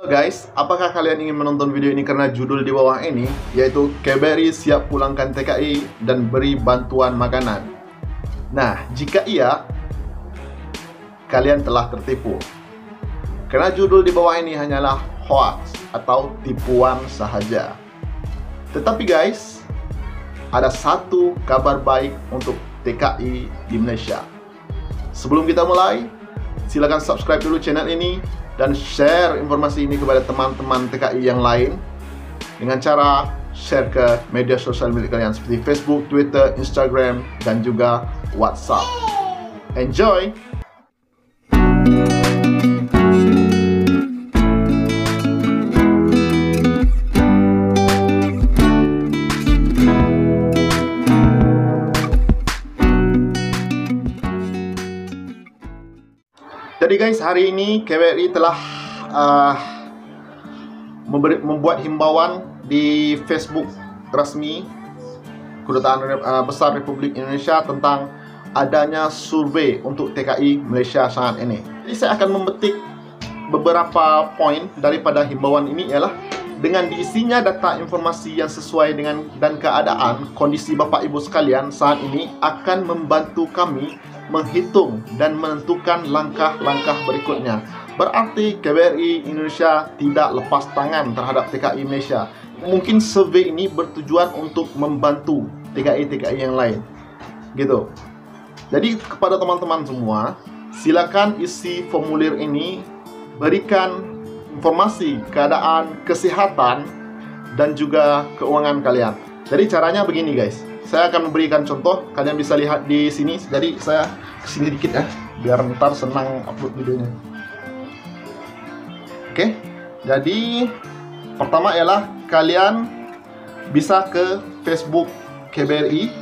Halo guys, apakah kalian ingin menonton video ini karena judul di bawah ini, yaitu KBRI siap pulangkan TKI dan beri bantuan makanan? Nah, jika iya, kalian telah tertipu. Karena judul di bawah ini hanyalah hoax atau tipuan sahaja. Tetapi guys, ada satu kabar baik untuk TKI di Malaysia. Sebelum kita mulai, silakan subscribe dulu channel ini dan share informasi ini kepada teman-teman TKI yang lain dengan cara share ke media sosial milik kalian seperti Facebook, Twitter, Instagram, dan juga WhatsApp. Enjoy! Jadi guys, hari ini KBRI telah membuat himbauan di Facebook resmi Kedutaan Besar Republik Indonesia tentang adanya survei untuk TKI Malaysia saat ini. Jadi saya akan memetik beberapa poin daripada himbauan ini, ialah dengan diisinya data informasi yang sesuai dengan dan keadaan kondisi Bapak Ibu sekalian saat ini akan membantu kami menghitung dan menentukan langkah-langkah berikutnya. Berarti KBRI Indonesia tidak lepas tangan terhadap TKI Malaysia. Mungkin survei ini bertujuan untuk membantu TKI-TKI yang lain, gitu. Jadi kepada teman-teman semua, silakan isi formulir ini, berikan informasi keadaan kesehatan dan juga keuangan kalian. Jadi caranya begini guys. Saya akan memberikan contoh, kalian bisa lihat di sini. Jadi saya kesini dikit ya, biar ntar senang upload videonya. Oke, jadi pertama ialah kalian bisa ke Facebook KBRI,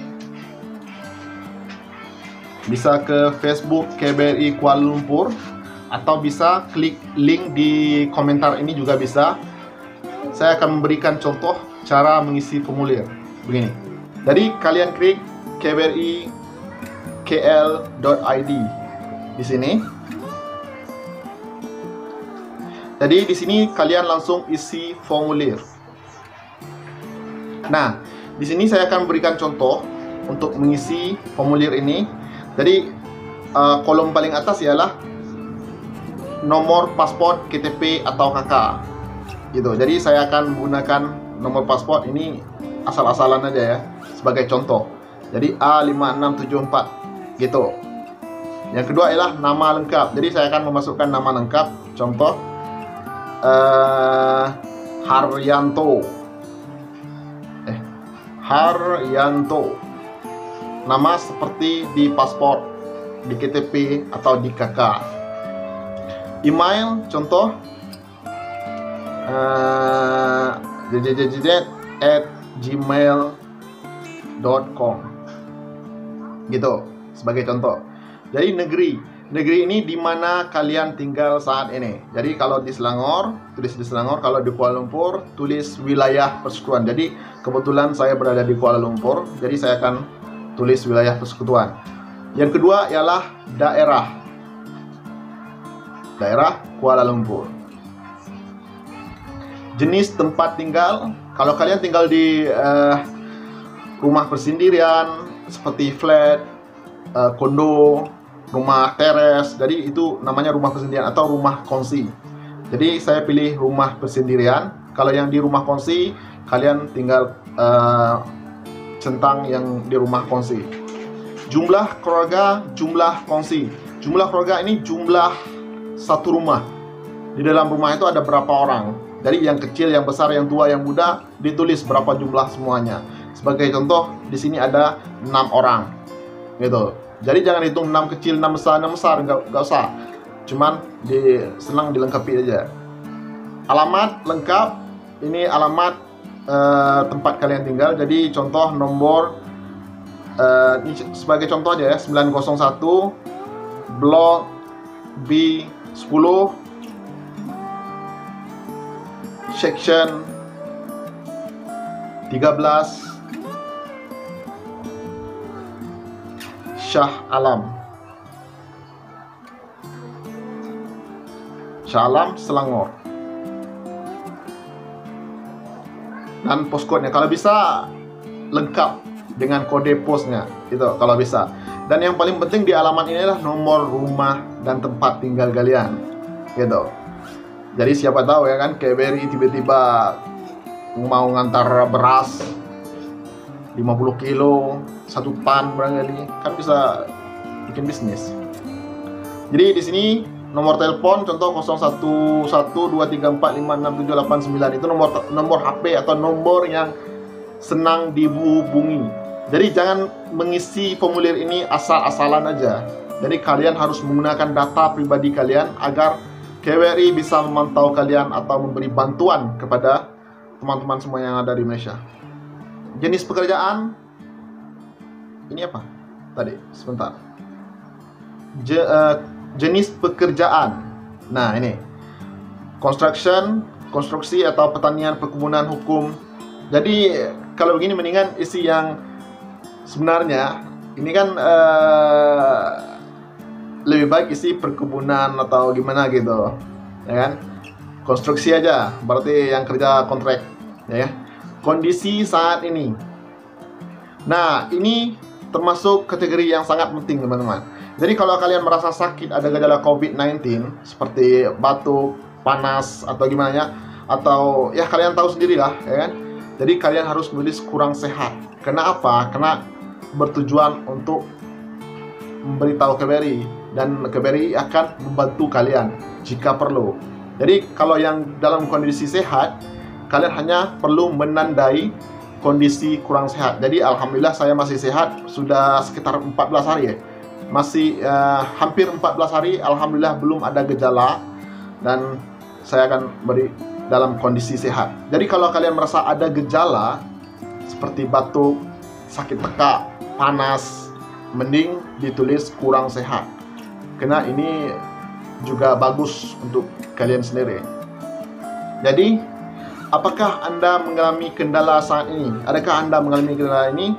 bisa ke Facebook KBRI Kuala Lumpur, atau bisa klik link di komentar ini juga bisa. Saya akan memberikan contoh cara mengisi formulir begini. Jadi kalian klik KBRI KL.id di sini. Jadi di sini kalian langsung isi formulir. Nah, di sini saya akan berikan contoh untuk mengisi formulir ini. Jadi kolom paling atas ialah nomor paspor, KTP atau KK. Gitu. Jadi saya akan menggunakan nomor paspor ini asal-asalan aja ya, sebagai contoh. Jadi A5674 gitu. Yang kedua ialah nama lengkap. Jadi saya akan memasukkan nama lengkap. Contoh Haryanto. Nama seperti di paspor, di KTP atau di KK. Email contoh jjjj@gmail.com gitu, sebagai contoh. Jadi negeri ini di mana kalian tinggal saat ini. Jadi kalau di Selangor, tulis di Selangor. Kalau di Kuala Lumpur, tulis wilayah persekutuan. Jadi kebetulan saya berada di Kuala Lumpur, jadi saya akan tulis wilayah persekutuan. Yang kedua ialah daerah Kuala Lumpur. Jenis tempat tinggal, kalau kalian tinggal di rumah persendirian seperti flat, kondo, rumah teres, jadi itu namanya rumah persendirian atau rumah kongsi. Jadi saya pilih rumah persendirian. Kalau yang di rumah kongsi, kalian tinggal centang yang di rumah kongsi. Jumlah keluarga, jumlah kongsi. Jumlah keluarga ini jumlah satu rumah. Di dalam rumah itu ada berapa orang. Jadi yang kecil, yang besar, yang tua, yang muda, ditulis berapa jumlah semuanya. Sebagai contoh, di sini ada 6 orang, gitu. Jadi jangan hitung 6 kecil, 6 besar, nggak usah. Cuman senang dilengkapi aja. Alamat lengkap, ini alamat tempat kalian tinggal. Jadi contoh nomor, ini sebagai contoh aja ya, 901 Blok B10 Section 13 Shah Alam, Selangor. dan postcode-nya. Kalau bisa lengkap dengan kode posnya itu kalau bisa. Dan yang paling penting di alamat ini adalah nomor rumah dan tempat tinggal kalian gitu. Jadi siapa tahu ya kan, KBRI tiba-tiba mau ngantar beras 50 kilo, 1 pan barangkali, kan bisa bikin bisnis. Jadi di sini nomor telepon contoh 011234567889 itu nomor HP atau nomor yang senang dihubungi. Jadi jangan mengisi formulir ini asal-asalan aja. Jadi kalian harus menggunakan data pribadi kalian agar KBRI bisa memantau kalian atau memberi bantuan kepada teman-teman semua yang ada di Malaysia. Jenis pekerjaan ini apa? Tadi sebentar. Jenis pekerjaan. Nah, ini konstruksi atau pertanian, perkebunan, hukum. Jadi kalau begini mendingan isi yang sebenarnya. Ini kan lebih baik isi perkebunan atau gimana gitu, ya kan? Konstruksi aja, berarti yang kerja kontrak, ya. Kondisi saat ini. Nah, ini termasuk kategori yang sangat penting, teman-teman. Jadi kalau kalian merasa sakit, ada gejala COVID-19 seperti batuk, panas atau gimana ya, atau ya kalian tahu sendirilah, ya kan? Jadi kalian harus menulis kurang sehat. Kenapa? Karena bertujuan untuk memberitahu KBRI, dan KBRI akan membantu kalian jika perlu. Jadi kalau yang dalam kondisi sehat, kalian hanya perlu menandai kondisi kurang sehat. Jadi alhamdulillah saya masih sehat, sudah sekitar 14 hari ya. Masih hampir 14 hari, alhamdulillah belum ada gejala, dan saya akan beri dalam kondisi sehat. Jadi kalau kalian merasa ada gejala seperti batuk, sakit tekak, panas, mending ditulis kurang sehat. Karena ini juga bagus untuk kalian sendiri. Jadi, apakah Anda mengalami kendala saat ini? Adakah Anda mengalami kendala ini?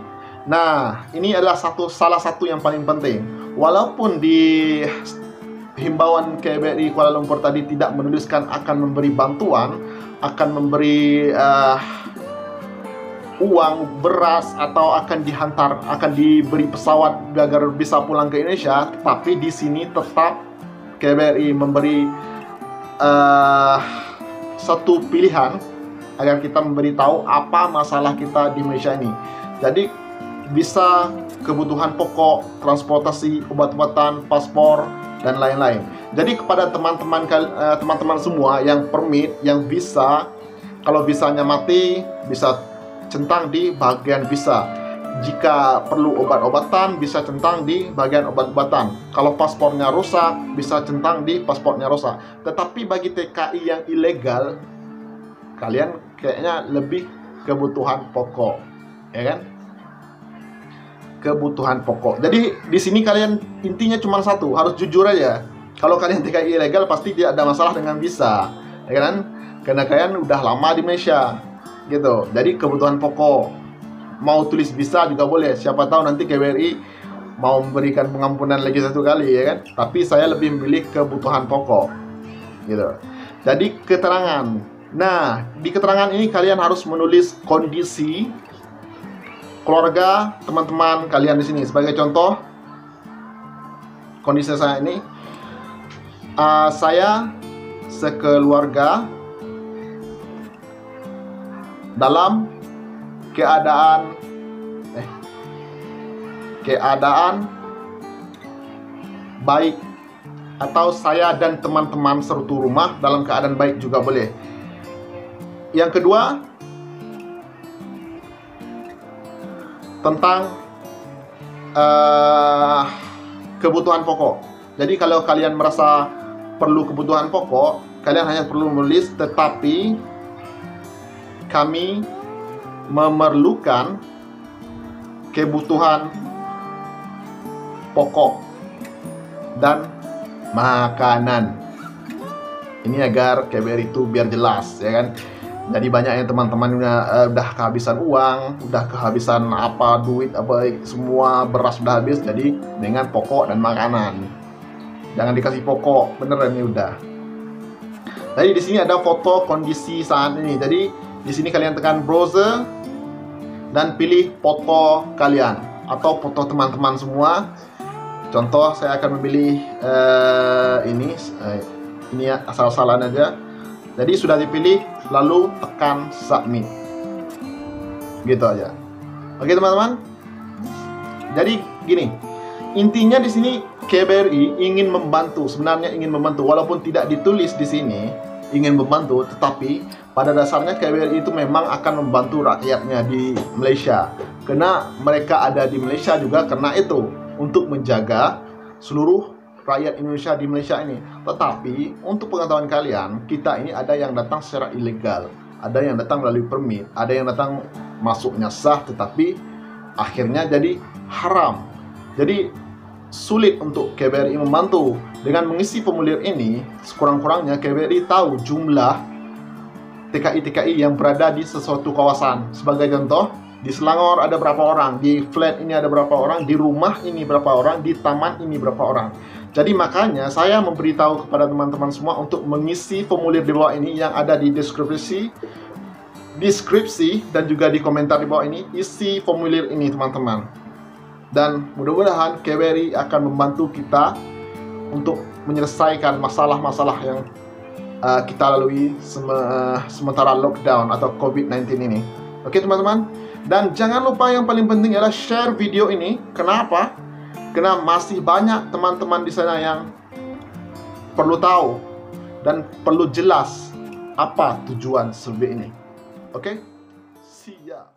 Nah, ini adalah salah satu yang paling penting. Walaupun di himbauan KBRI Kuala Lumpur tadi tidak menuliskan akan memberi bantuan, akan memberi uang, beras, atau akan dihantar, akan diberi pesawat agar bisa pulang ke Indonesia, tapi di sini tetap KBRI memberi satu pilihan agar kita memberitahu apa masalah kita di Malaysia ini. Jadi bisa kebutuhan pokok, transportasi, obat-obatan, paspor, dan lain-lain. Jadi kepada teman-teman semua yang permit, yang visa, kalau visanya mati, bisa centang di bagian visa. Jika perlu obat-obatan, bisa centang di bagian obat-obatan. Kalau paspornya rusak, bisa centang di paspornya rusak. Tetapi bagi TKI yang ilegal, kalian kayaknya lebih kebutuhan pokok, ya kan? Kebutuhan pokok. Jadi di sini kalian intinya cuma satu, harus jujur aja. Kalau kalian TKI ilegal pasti tidak ada masalah dengan visa, ya kan? Karena kalian udah lama di Malaysia, gitu. Jadi kebutuhan pokok. Mau tulis visa juga boleh. Siapa tahu nanti KBRI mau memberikan pengampunan lagi satu kali, ya kan? Tapi saya lebih memilih kebutuhan pokok, gitu. Jadi keterangan. Nah, di keterangan ini kalian harus menulis kondisi keluarga teman-teman kalian di sini. Sebagai contoh, kondisi saya ini, saya sekeluarga dalam keadaan baik, atau saya dan teman-teman satu rumah dalam keadaan baik juga boleh. Yang kedua, tentang kebutuhan pokok. Jadi kalau kalian merasa perlu kebutuhan pokok, kalian hanya perlu menulis tetapi kami memerlukan kebutuhan pokok dan makanan. Ini agar KBRI itu biar jelas, ya kan? Jadi banyak yang teman-teman udah kehabisan uang, udah kehabisan duit, semua beras udah habis. Jadi dengan pokok dan makanan. Jangan dikasih pokok, beneran ini udah. Jadi di sini ada foto kondisi saat ini. Jadi Di sini kalian tekan browser dan pilih foto kalian atau foto teman-teman semua. Contoh saya akan memilih ini ya, asal-asalan aja. Jadi sudah dipilih, lalu tekan submit. Gitu aja. Oke teman-teman. Jadi gini, intinya di sini KBRI ingin membantu, sebenarnya ingin membantu, walaupun tidak ditulis di sini ingin membantu, tetapi pada dasarnya KBRI itu memang akan membantu rakyatnya di Malaysia. Karena mereka ada di Malaysia juga karena itu, untuk menjaga seluruh rakyat Indonesia di Malaysia ini. Tetapi untuk pengetahuan kalian, kita ini ada yang datang secara ilegal, ada yang datang melalui permit, ada yang datang masuknya sah tetapi akhirnya jadi haram. Jadi sulit untuk KBRI membantu. Dengan mengisi formulir ini, sekurang-kurangnya KBRI tahu jumlah TKI-TKI yang berada di sesuatu kawasan. Sebagai contoh, di Selangor ada berapa orang, di flat ini ada berapa orang, di rumah ini berapa orang, di taman ini berapa orang. Jadi makanya saya memberitahu kepada teman-teman semua untuk mengisi formulir di bawah ini yang ada di deskripsi dan juga di komentar di bawah ini. Isi formulir ini teman-teman. Dan mudah-mudahan KBRI akan membantu kita untuk menyelesaikan masalah-masalah yang kita lalui sementara lockdown atau COVID-19 ini. Oke teman-teman. Dan jangan lupa yang paling penting adalah share video ini. Kenapa? Karena masih banyak teman-teman di sana yang perlu tahu dan perlu jelas apa tujuan survei ini. Oke? See ya.